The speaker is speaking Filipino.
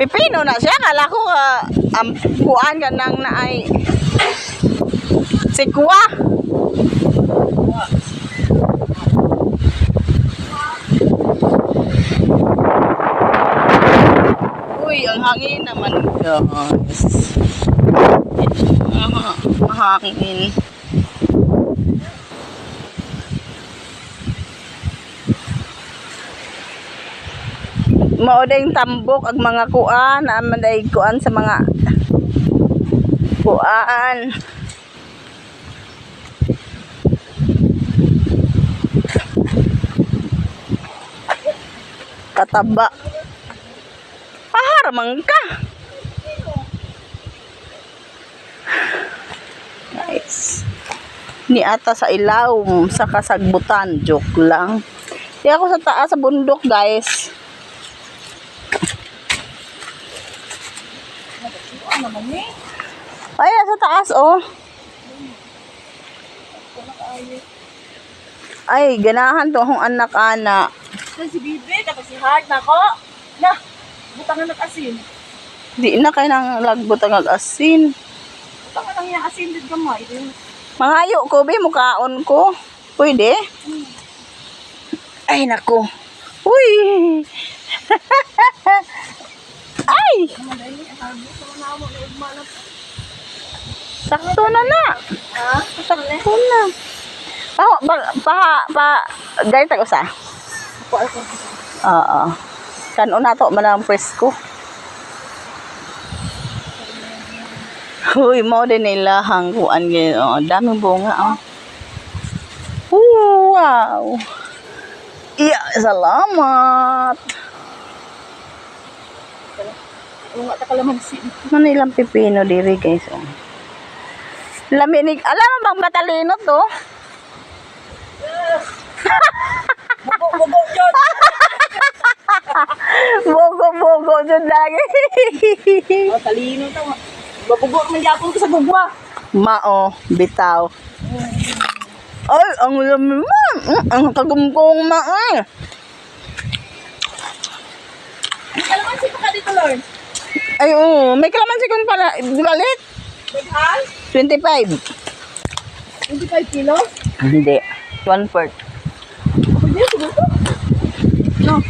Pipino na siya. Kala ko kuan ka nang naay sikwa. Uy, ang hangin naman guys. Mahangin. Mao dayong tambok ag mga kuan, aman day kuan sa mga kuan. Kataba. Paharamang ka. Nice. Ni ata sa ilaw sa kasagbutan, joke lang. Di ako sa taas sa bundok, guys. Ay, sa taas, oh. Ay, ganahan to akong anak-anak. Si Bibi, tapos si Hard na ko. Na, butangan nag-asin. Di na kayo nang lagbot ang asin. Butangan lang yung asin din gamay. Mangayo ko, be, mukaon ko. Pwede? Ay, naku. Uy! Ay! Sakto na na. Sakto na. Gaya tayo sa? Oo. Kanon na to, manang presko. Uy, mo din nila hangguan ngayon. Oh, daming bunga, oh. Wow! Iya, salamat! Unga ta kalamansin. Manilang pipino diri, guys, oh. Laminig, alam mo bang matalino to? Bugo yun. Bogo dyan lagi. Oh, talino to. Babugo man yapon ko sa gugwa. Mao, bitaw. Ay, ang lami mo. Ang kagumkong ma, ay. Kalamansi pa ka dito, Lord. Ay, oo. May kalamansi kung pala. Galit? Bighan? 25. 25 kilo? Hindi. 1/4. Pwede, siguro. No.